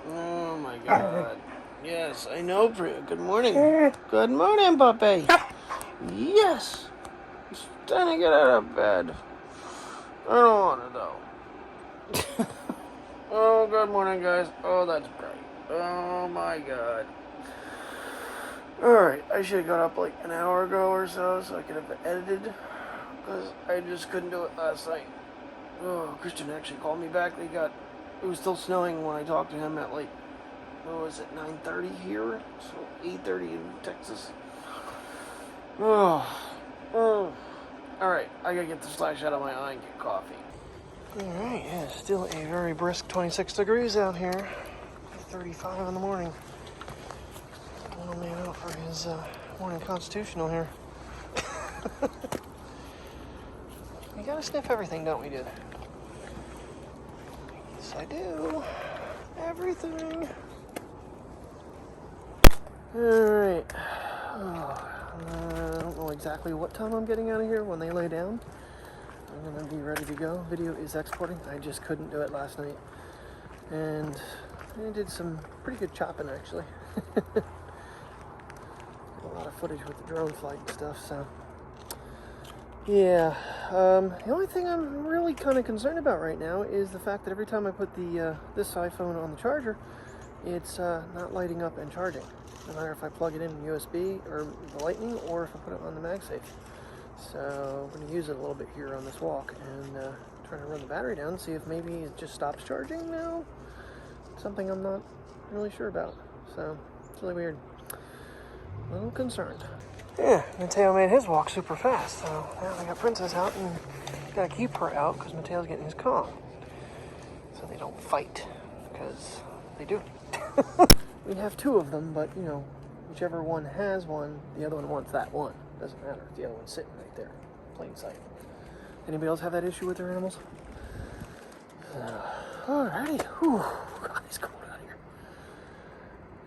Oh my God. Yes, I know, Priya. Good morning. Good morning, puppy. Yes. He's trying to get out of bed. I don't want to though. Oh, good morning, guys. Oh, that's bright. Oh my God. Alright, I should have got up like an hour ago or so I could have edited, because I just couldn't do it last night. Oh, Christian actually called me back. It was still snowing when I talked to him at like, what was it, 9:30 here? So 8:30 in Texas. Alright, I gotta get the flash out of my eye and get coffee. Alright, yeah, still a very brisk 26 degrees out here. 35 in the morning. Little man out for his morning constitutional here. We gotta sniff everything, don't we, dude? Yes, I do. Everything. Alright. I don't know exactly what time I'm getting out of here when they lay down. I'm gonna be ready to go. Video is exporting. I just couldn't do it last night. And I did some pretty good chopping, actually. A lot of footage with the drone flight and stuff, so yeah. The only thing I'm really kind of concerned about right now is the fact that every time I put this iPhone on the charger, it's not lighting up and charging, no matter if I plug it in USB or the Lightning or if I put it on the MagSafe. So I'm going to use it a little bit here on this walk and try to run the battery down, see if maybe it just stops charging now. Something I'm not really sure about, so it's really weird. A little concerned. Yeah, Mateo made his walk super fast, so now I got Princess out and gotta keep her out because Mateo's getting his calm. So they don't fight, because they do. We'd have two of them, but you know, whichever one has one, the other one wants that one. Doesn't matter if the other one's sitting right there, plain sight. Anybody else have that issue with their animals? Alrighty. Whew. God, it's cold out here.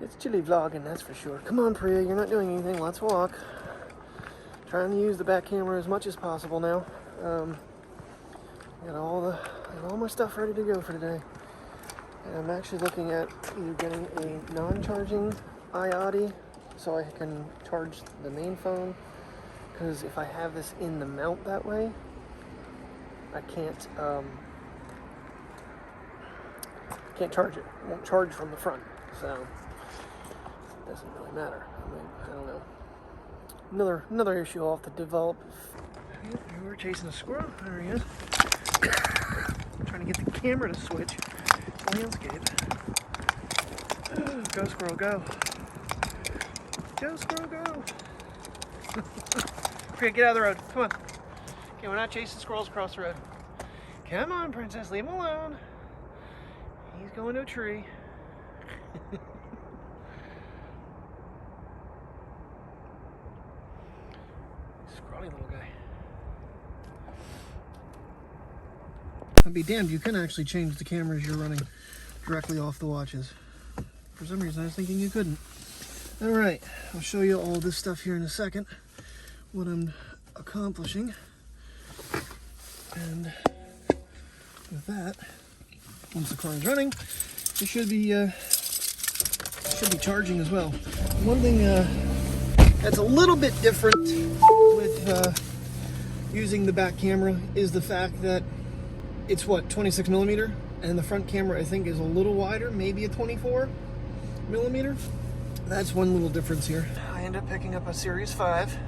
It's chilly vlogging, that's for sure. Come on, Priya, you're not doing anything. Let's walk. Trying to use the back camera as much as possible now. Got all my stuff ready to go for today. And I'm actually looking at either getting a non-charging iOTtie so I can charge the main phone. Because if I have this in the mount that way, I can't charge it. It won't charge from the front, so it doesn't really matter. I mean, I don't know. Another issue I'll have to develop. We're chasing a squirrel. There he is. Trying to get the camera to switch. Landscape. Go squirrel, go. Go squirrel, go. Priya, get out of the road. Come on. Okay, we're not chasing squirrels across the road. Come on, Princess, leave him alone. He's going to a tree. Scrawny little guy. I'd be damned, you can actually change the cameras you're running directly off the watches. For some reason, I was thinking you couldn't. Alright, I'll show you all this stuff here in a second. What I'm accomplishing. And with that, once the car is running, it should be charging as well. One thing that's a little bit different with using the back camera is the fact that it's what, 26 millimeter, and the front camera I think is a little wider, maybe a 24 millimeter. That's one little difference here. I ended up picking up a Series 5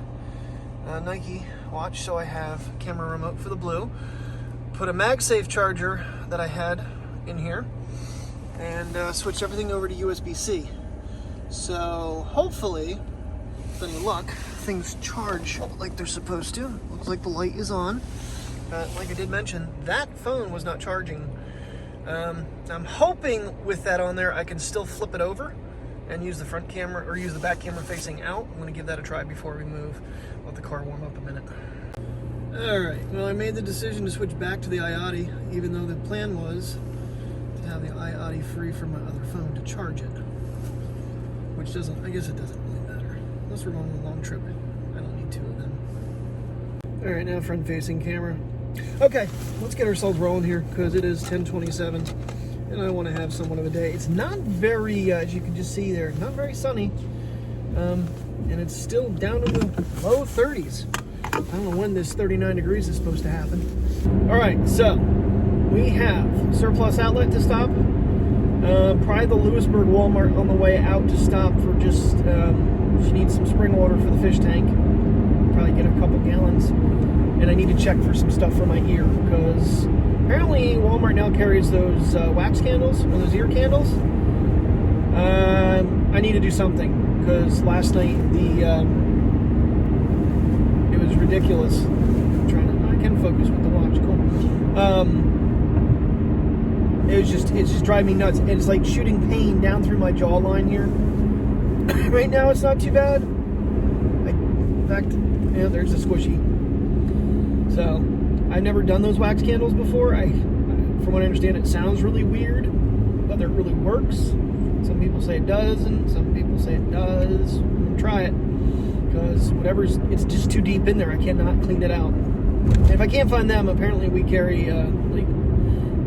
Nike watch, so I have camera remote for the blue. Put a MagSafe charger that I had in here, and switched everything over to USB-C. So hopefully, with any luck, things charge like they're supposed to. Looks like the light is on. Like I did mention, that phone was not charging. I'm hoping with that on there, I can still flip it over and use the front camera, or use the back camera facing out. I'm gonna give that a try before we move. Let the car warm up a minute. Alright, well, I made the decision to switch back to the iOTtie, even though the plan was to have the iOTtie free from my other phone to charge it. Which doesn't, I guess it doesn't really matter. Unless we're going on a long trip, I don't need two of them. Alright, now front facing camera. Okay, let's get ourselves rolling here, because it is 10:27. and I want to have somewhat of a day. It's not very, as you can just see there, not very sunny, and it's still down in the low 30s. I don't know when this 39 degrees is supposed to happen. All right, so we have surplus outlet to stop. Probably the Lewisburg Walmart on the way out to stop for just, she needs some spring water for the fish tank. Probably get a couple gallons. And I need to check for some stuff for my ear, because apparently Walmart now carries those wax candles, or those ear candles. I need to do something, because last night it was ridiculous. I can focus with the watch, cool. It's just driving me nuts. And it's like shooting pain down through my jawline here. Right now it's not too bad. In fact, yeah, there's a squishy. So, I've never done those wax candles before. From what I understand, it sounds really weird, whether it really works. Some people say it doesn't, some people say it does. I'm gonna try it, because it's just too deep in there. I cannot clean it out. And if I can't find them, apparently we carry like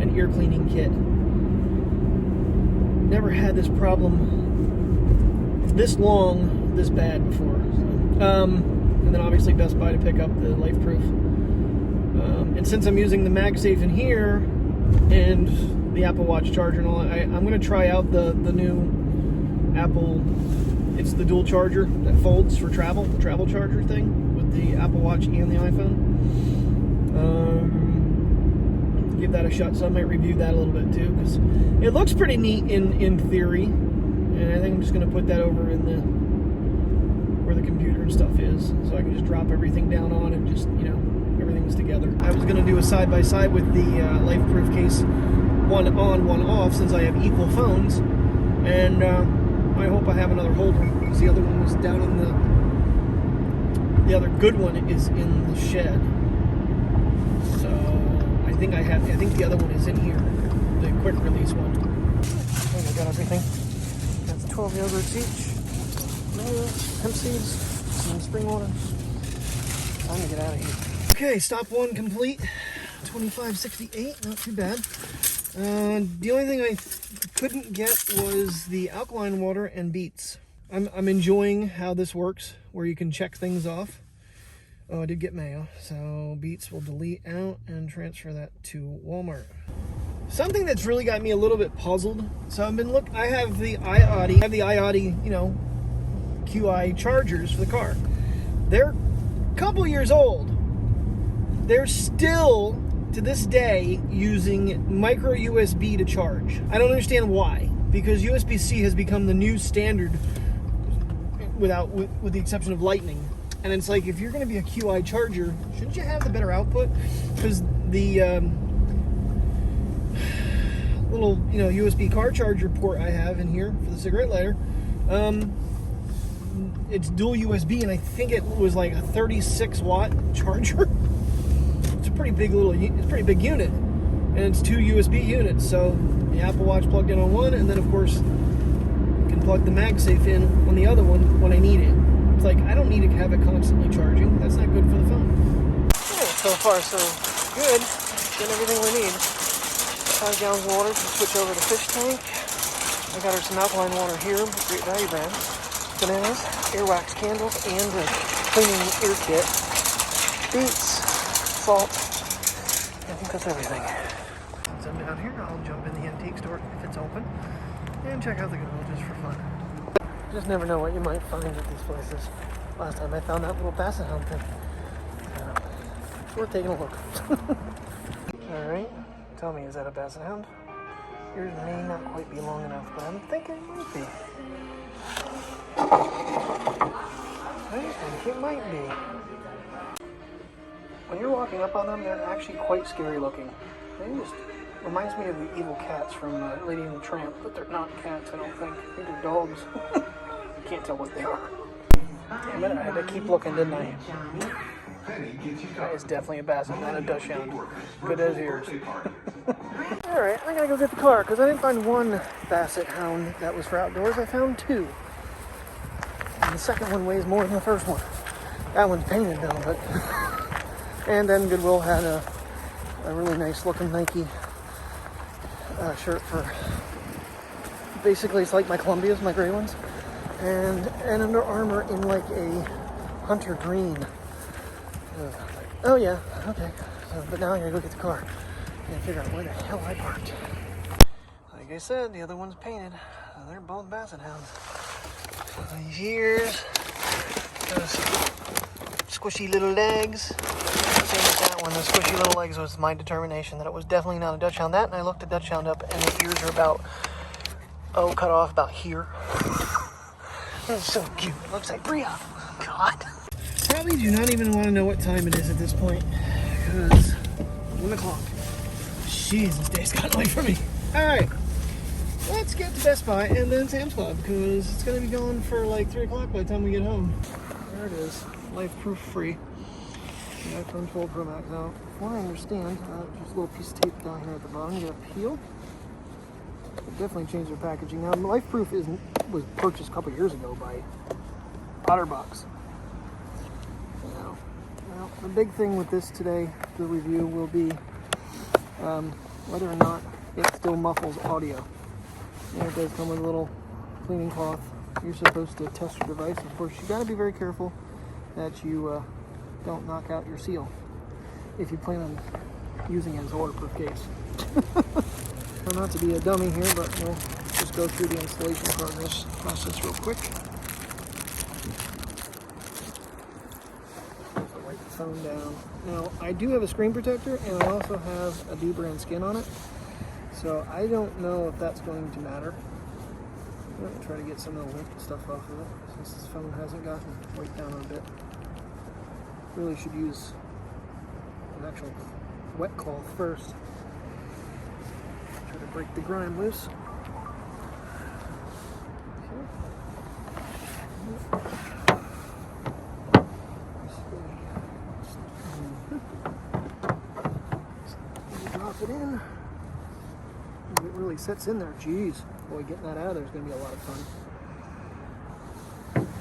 an ear cleaning kit. Never had this problem this long, this bad before. So, and then obviously Best Buy to pick up the LifeProof. And since I'm using the MagSafe in here and the Apple Watch charger and all, I'm going to try out the new Apple. It's the dual charger that folds for travel, the travel charger thing with the Apple Watch and the iPhone. Give that a shot. So I might review that a little bit too, because it looks pretty neat in theory. And I think I'm just going to put that over in where the computer and stuff is, so I can just drop everything down on and just, everything's together. I was going to do a side-by-side with the LifeProof case, one on, one off, since I have equal phones, and I hope I have another holder, because the other one was down in the other good one is in the shed. So I think I think the other one is in here, the quick release one. I think I got everything. Got the 12 yogurts each, hemp seeds, some spring water. Time to get out of here. Okay, stop one complete. 25.68, not too bad. The only thing I couldn't get was the alkaline water and beets. I'm enjoying how this works, where you can check things off. Oh, I did get mayo, so beets will delete out and transfer that to Walmart. Something that's really got me a little bit puzzled. So I have the iAudi, QI chargers for the car. They're a couple years old. They're still, to this day, using micro USB to charge. I don't understand why, because USB-C has become the new standard with the exception of Lightning. And it's like, if you're going to be a QI charger, shouldn't you have the better output? Because the little, USB car charger port I have in here for the cigarette lighter, it's dual USB, and I think it was like a 36 watt charger. It's a pretty big unit, and it's 2 USB units. So the Apple Watch plugged in on one, and then of course you can plug the MagSafe in on the other one when I need it. It's like, I don't need to have it constantly charging. That's not good for the phone. Yeah, so far so good. Getting everything we need. 5 gallons of water to switch over to fish tank. I got her some alkaline water here, Great Value brand. Bananas, earwax candles, and a cleaning ear kit. Beets, salt. I think that's everything. Since I'm down here, I'll jump in the antique store if it's open and check out the Goodwill just for fun. Just never know what you might find at these places. Last time I found that little basset hound thing. It's worth taking a look. Alright, tell me, is that a basset hound? Yours may not quite be long enough, but I'm thinking it might be. I think it might be. When you're walking up on them, they're actually quite scary looking. They just reminds me of the evil cats from Lady and the Tramp, but they're not cats, I don't think. I think they're dogs. I can't tell what they are. Damn it, I had to keep looking, didn't I? That is definitely a basset, not a dachshund. Good as yours. Alright, I gotta go get the car, because I didn't find one basset hound that was for outdoors. I found 2. And the second one weighs more than the first one. That one's painted though, but... And then Goodwill had a really nice looking Nike shirt for, basically it's like my Columbias, my gray ones, and an Under Armour in like a hunter green. Oh yeah, okay. So, but now I gotta go get the car and figure out where the hell I parked. Like I said, the other one's painted. They're both Basset Hounds. Here's those squishy little legs. Same with that one. The squishy little legs was my determination that it was definitely not a Dutch Hound. That, and I looked the Dutch Hound up, and the ears are about, cut off about here. That's so cute. It looks like Bria. God. Probably do not even want to know what time it is at this point, because 1 o'clock. Jeez, this day's gotten away from me. Alright, let's get to Best Buy and then Sam's Club, because it's going to be going for like 3 o'clock by the time we get home. There it is, LifeProof Fre, the iPhone 12 Pro Max. Now, from what I understand, just a little piece of tape down here at the bottom, you gotta peel. They definitely changed their packaging. Now, LifeProof was purchased a couple years ago by OtterBox. Now, the big thing with this today, the review, will be whether or not it still muffles audio. And it does come with a little cleaning cloth. You're supposed to test your device. Of course, you got to be very careful that you don't knock out your seal if you plan on using it as a waterproof case. Well, not to be a dummy here, but we'll just go through the installation process real quick. Wipe the phone down. Now, I do have a screen protector, and I also have a D brand skin on it, so I don't know if that's going to matter. I'm going to try to get some of the lint stuff off of it, since this phone hasn't gotten wiped down a bit. Really should use an actual wet cloth first. Try to break the grime loose. Drop it in. It really sets in there. Jeez, boy, getting that out of there is going to be a lot of fun.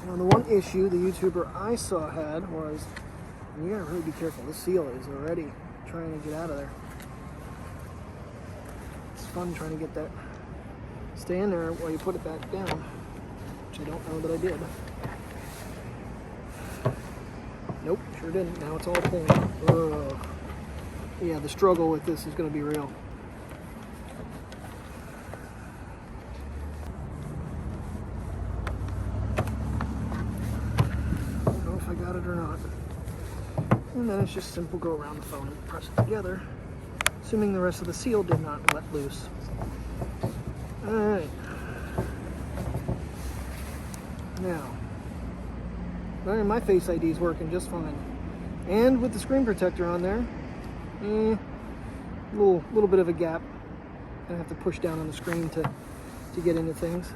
Now, the one issue the YouTuber I saw had was, you gotta really be careful. This seal is already trying to get out of there. It's fun trying to get that stay in there while you put it back down, which I don't know that I did. Nope, sure didn't. Now it's all pulling. Ugh. Yeah, the struggle with this is going to be real. I don't know if I got it or not. And then it's just simple, go around the phone and press it together, assuming the rest of the seal did not let loose. Alright. Now, my Face ID is working just fine. And with the screen protector on there, little bit of a gap. I have to push down on the screen to get into things.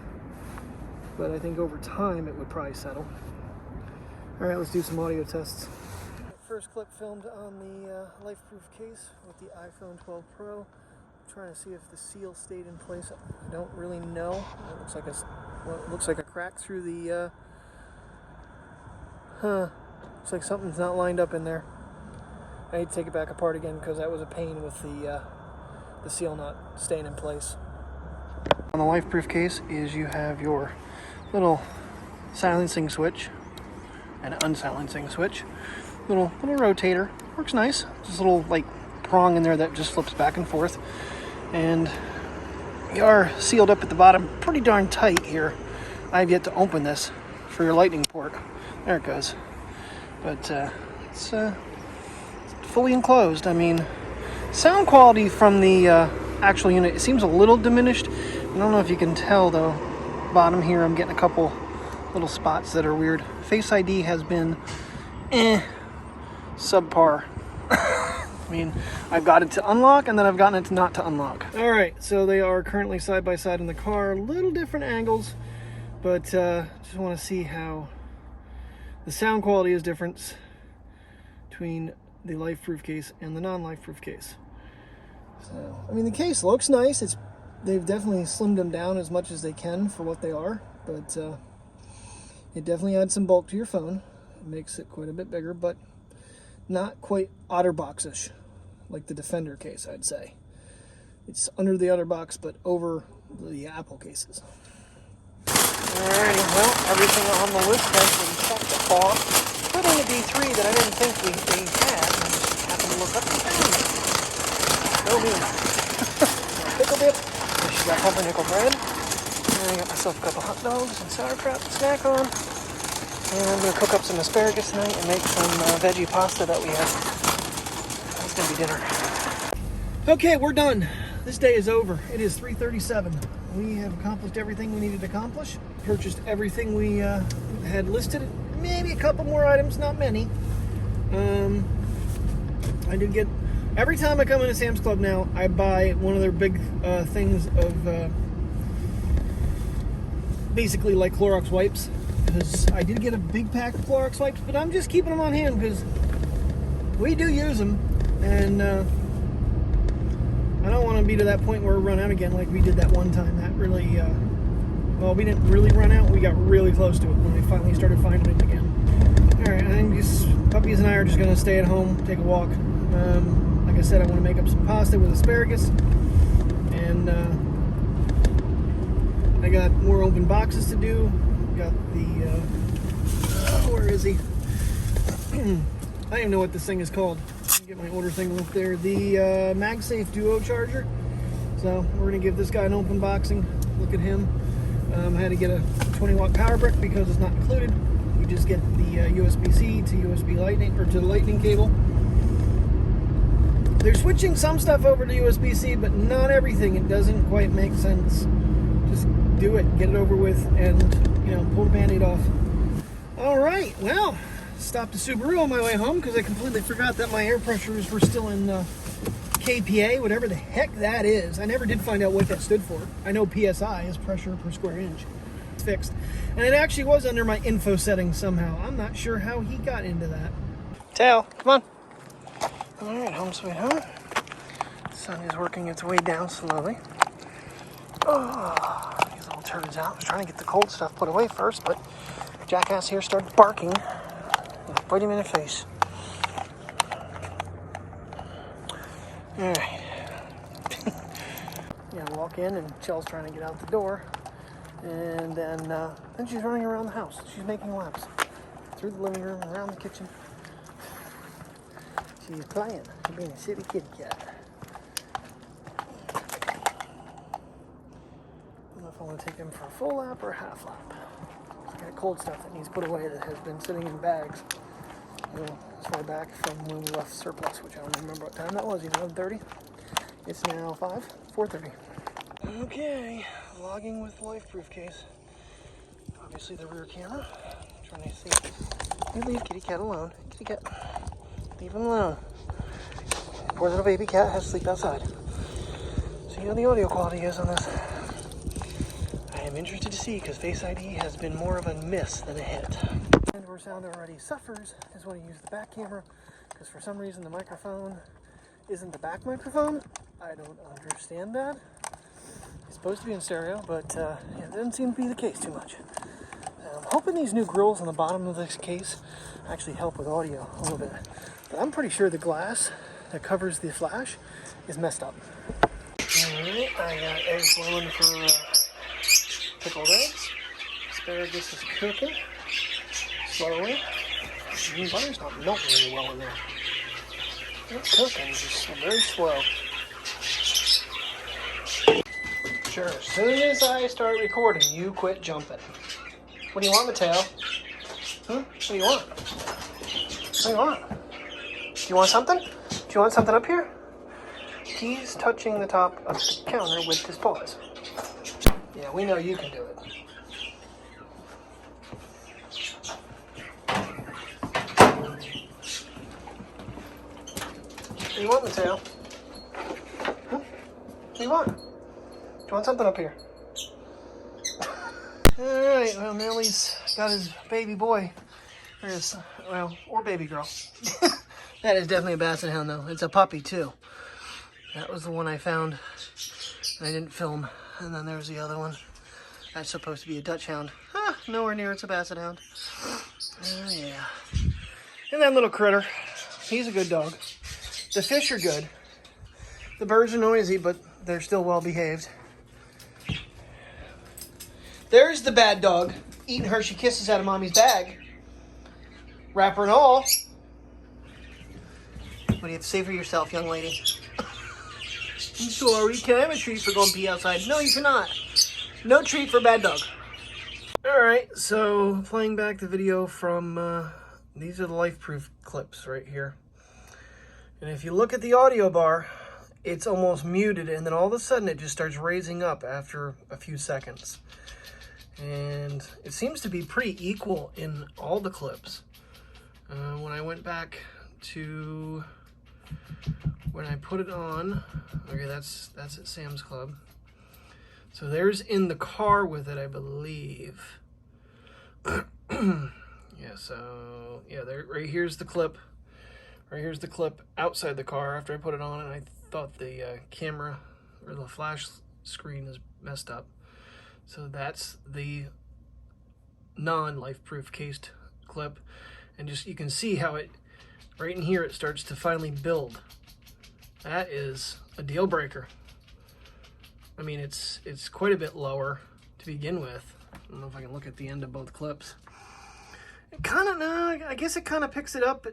But I think over time it would probably settle. Alright, let's do some audio tests. First clip filmed on the LifeProof case with the iPhone 12 Pro. I'm trying to see if the seal stayed in place. I don't really know. It looks like it looks like a crack through the looks like something's not lined up in there. I need to take it back apart again because that was a pain with the seal not staying in place. On the LifeProof case is you have your little silencing switch and unsilencing switch. Little rotator, works nice. Just a little like prong in there that just flips back and forth. And you are sealed up at the bottom pretty darn tight here. I've yet to open this for your lightning port. There it goes. But it's fully enclosed. I mean, sound quality from the actual unit, it seems a little diminished. I don't know if you can tell though. Bottom here, I'm getting a couple little spots that are weird. Face ID has been subpar. I mean, I've got it to unlock and then I've gotten it to not to unlock. All right, so they are currently side by side in the car, a little different angles, but just want to see how the sound quality is different between the LifeProof case and the non-LifeProof case. So, I mean, the case looks nice. They've definitely slimmed them down as much as they can for what they are, but it definitely adds some bulk to your phone. It makes it quite a bit bigger, but not quite OtterBox-ish, like the Defender case, I'd say. It's under the other box, but over the Apple cases. Alrighty, well, everything on the list has been checked off. Put in a D3 that I didn't think we had, and I just happened to look up and found it. No me. Pickle dip, she's got pumpernickel bread, and I got myself a couple hot dogs and sauerkraut to snack on. And I'm going to cook up some asparagus tonight and make some veggie pasta that we have. That's going to be dinner. Okay, we're done. This day is over. It is 3:37. We have accomplished everything we needed to accomplish. Purchased everything we had listed. Maybe a couple more items, not many. I did get... Every time I come into Sam's Club now, I buy one of their big things of... basically like Clorox wipes. Because I did get a big pack of Clorox wipes, but I'm just keeping them on hand because we do use them. And... I don't want to be to that point where we run out again like we did that one time. That really, well, we didn't really run out. We got really close to it when we finally started finding it again. All right, I think these puppies and I are just going to stay at home, take a walk. Like I said, I want to make up some pasta with asparagus. And I got more open boxes to do. Got the, where is he? I don't even know what this thing is called. Get my order thing up there. The MagSafe Duo charger. So we're gonna give this guy an open boxing. Look at him. I had to get a 20-watt power brick because it's not included. You just get the USB-C to USB Lightning or to the Lightning cable. They're switching some stuff over to USB-C, but not everything. It doesn't quite make sense. Just do it, get it over with, and pull the Band-Aid off. All right, well. Stopped the Subaru on my way home because I completely forgot that my air pressures were still in kPa, whatever the heck that is. I never did find out what that stood for. I know PSI is pressure per square inch. It's fixed. And it actually was under my info settings somehow. I'm not sure how he got into that. Tail, come on. All right, home sweet home. The sun is working its way down slowly. Oh, these little turds out. I was trying to get the cold stuff put away first, but jackass here started barking. Bite him in the face. Alright. Yeah, walk in and Chell's trying to get out the door. And then she's running around the house. She's making laps. Through the living room, around the kitchen. She's playing. She's being a silly kitty cat. I don't know if I want to take him for a full lap or a half lap. I got cold stuff that needs put away that has been sitting in bags. As far back from when we left surplus, which I don't remember what time that was, 11:30. It's now 4:30. Okay, logging with the LifeProof case. Obviously the rear camera. Trying to see. You leave kitty cat alone. Kitty cat. Leave him alone. Poor little baby cat has to sleep outside. So you know the audio quality is on this. I am interested to see because Face ID has been more of a miss than a hit. And where sound already suffers is when you use the back camera, because for some reason the microphone isn't the back microphone. I don't understand that. It's supposed to be in stereo, but it doesn't seem to be the case too much. I'm hoping these new grills on the bottom of this case actually help with audio a little bit. But I'm pretty sure the glass that covers the flash is messed up. Alright, I got eggs boiling for pickled eggs. Asparagus is cooking slowly. The butter's not melting really well in there. It's cooking, just very slow. Sure, as soon as I start recording, you quit jumping. What do you want, Mateo? What do you want? What do you want? Do you want something? Do you want something up here? He's touching the top of the counter with his paws. Yeah, we know you can do it. What do you want, Mateo? What do you want? Do you want something up here? Alright, well, Millie's got his baby boy. Or baby girl. That is definitely a basset hound, though. It's a puppy, too. That was the one I found. I didn't film. And then there's the other one. That's supposed to be a Dutch hound. Nowhere near it's a basset hound. Oh, yeah. And that little critter. He's a good dog. The fish are good. The birds are noisy, but they're still well behaved. There's the bad dog eating Hershey Kisses out of mommy's bag. Wrapper and all. What do you have to say for yourself, young lady? I'm sorry, can I have a treat for going pee outside? No, you cannot. No treat for bad dog. Alright, so playing back the video from, these are the LifeProof clips right here. And if you look at the audio bar, it's almost muted, and then all of a sudden it just starts raising up after a few seconds. And it seems to be pretty equal in all the clips. When I went back to when I put it on, okay, that's at Sam's Club. So there's in the car with it, I believe. Yeah, so yeah, there, right here's the clip. Right here's the clip outside the car after I put it on, and I thought the camera or the flash screen is messed up. So that's the non-LifeProof cased clip, and just you can see how it right in here it starts to finally build. That is a deal breaker. I mean, it's quite a bit lower to begin with. I don't know if I can look at the end of both clips. It kind of, I guess it kind of picks it up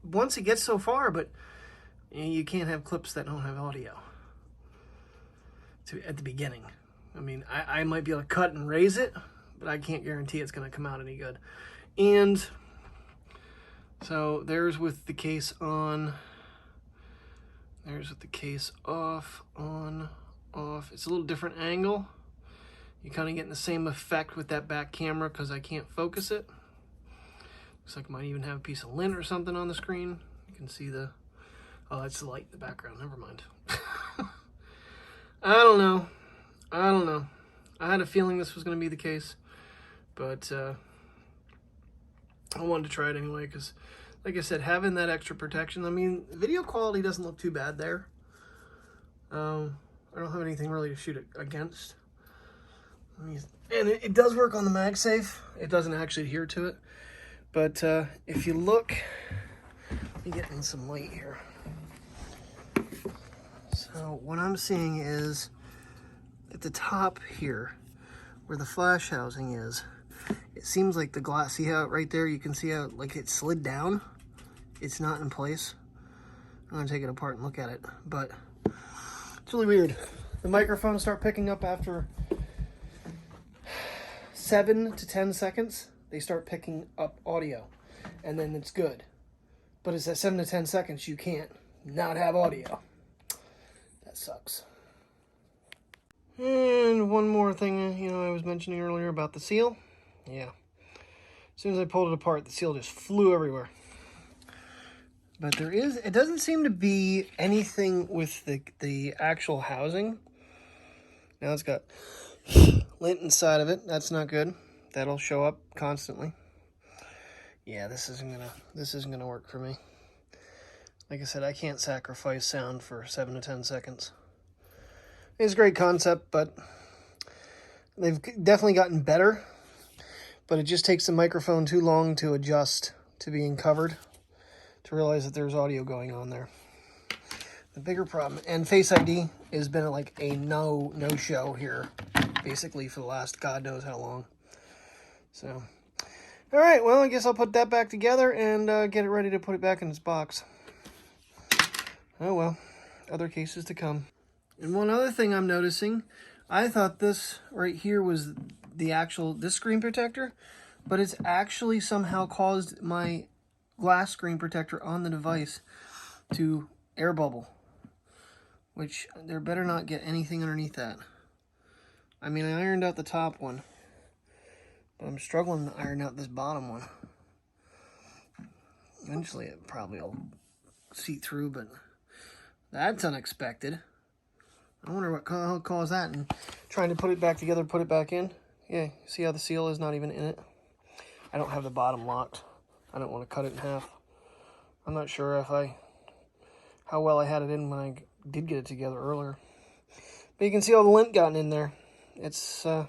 once it gets so far, but you can't have clips that don't have audio at the beginning. I mean, I might be able to cut and raise it, but I can't guarantee it's going to come out any good. And so there's with the case on, there's with the case off, on, off. It's a little different angle. You're kind of getting the same effect with that back camera because I can't focus it. Looks like I might even have a piece of lint or something on the screen. You can see the, oh, that's the light in the background. Never mind. I don't know. I had a feeling this was going to be the case, but I wanted to try it anyway because, like I said, having that extra protection, I mean, video quality doesn't look too bad there. I don't have anything really to shoot it against. And it does work on the MagSafe. It doesn't actually adhere to it. But if you look, let me get in some light here. So what I'm seeing is at the top here, where the flash housing is, it seems like the glass, see how right there, you can see how like it slid down? It's not in place. I'm gonna take it apart and look at it, but it's really weird. The microphones start picking up after 7 to 10 seconds. They start picking up audio, and then it's good. But it's at 7 to 10 seconds, you can't not have audio. That sucks. And one more thing, you know, I was mentioning earlier about the seal. Yeah. As soon as I pulled it apart, the seal just flew everywhere. But it doesn't seem to be anything with the actual housing. Now it's got lint inside of it. That's not good. That'll show up constantly. Yeah, this isn't gonna work for me. Like I said, I can't sacrifice sound for 7 to 10 seconds. It's a great concept, but they've definitely gotten better. But it just takes the microphone too long to adjust to being covered to realize that there's audio going on there. The bigger problem, and Face ID has been like a no-show here, basically for the last God knows how long. So, all right, well, I guess I'll put that back together and get it ready to put it back in its box. Oh well, other cases to come. And one other thing I'm noticing, I thought this right here was this screen protector, but it's actually somehow caused my glass screen protector on the device to air bubble, which there better not get anything underneath that. I mean, I ironed out the top one, but I'm struggling to iron out this bottom one. Eventually it probably will see through, but that's unexpected. I wonder what caused that, and trying to put it back together, put it back in. Yeah, see how the seal is not even in it? I don't have the bottom locked. I don't want to cut it in half. I'm not sure how well I had it in when I did get it together earlier. But you can see all the lint gotten in there. It's, I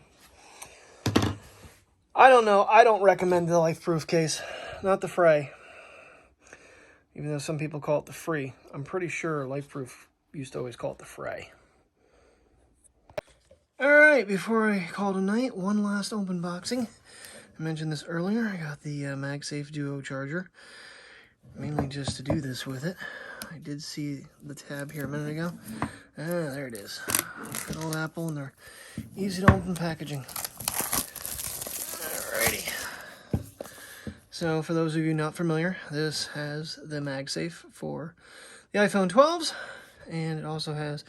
don't know. I don't recommend the LifeProof case. Not the Fre. Even though some people call it the Fre. I'm pretty sure LifeProof used to always call it the Fre. Alright, before I call tonight, one last open boxing. I mentioned this earlier. I got the MagSafe Duo charger, mainly just to do this with it. I did see the tab here a minute ago. There it is. Good old Apple and their easy to open packaging. Alrighty. So for those of you not familiar, this has the MagSafe for the iPhone 12s, and it also has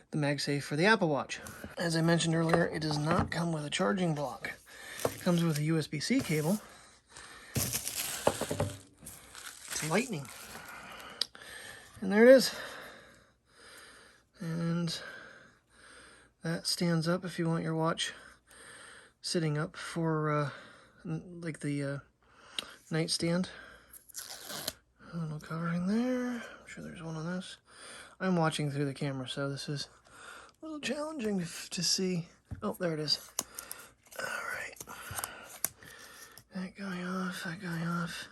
the MagSafe for the Apple Watch. As I mentioned earlier, it does not come with a charging block. It comes with a USB-C cable to Lightning. And there it is. And that stands up if you want your watch sitting up for like the nightstand. A little covering there. I'm sure there's one on this. I'm watching through the camera, so this is a little challenging to see. Oh, there it is. Alright. That guy off, that guy off.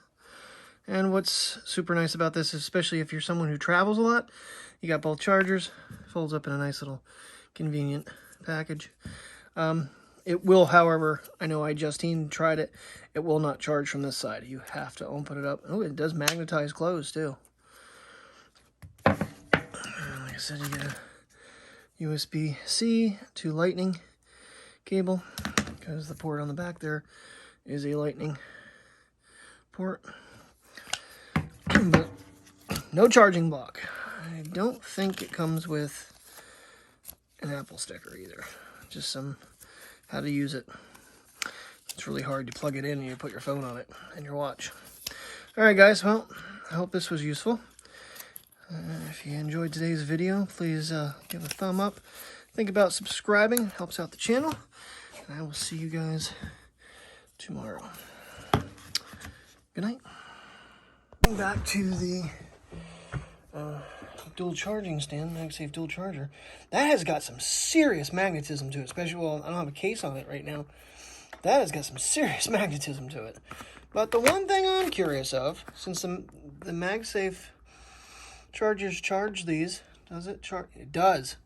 And what's super nice about this, especially if you're someone who travels a lot, you got both chargers. Folds up in a nice little convenient package. It will, however, I know I just tried it, it will not charge from this side. You have to open it up. Oh, it does magnetize closed too. And like I said, you get a USB-C to Lightning cable, because the port on the back there is a Lightning port. But no charging block. I don't think it comes with an Apple sticker either. Just some how to use it. It's really hard. You plug it in and you put your phone on it and your watch. Alright guys, well, I hope this was useful. If you enjoyed today's video, please give a thumb up. Think about subscribing. It helps out the channel. And I will see you guys tomorrow. Good night. Back to the dual charging stand, MagSafe dual charger. That has got some serious magnetism to it, especially, well, I don't have a case on it right now. That has got some serious magnetism to it. But the one thing I'm curious of, since the MagSafe chargers charge these, does it charge? It does.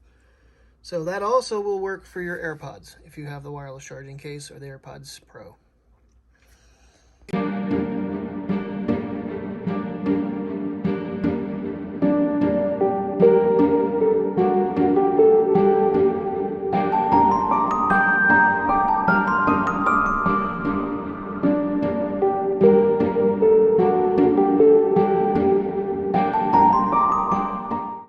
So that also will work for your AirPods if you have the wireless charging case or the AirPods Pro.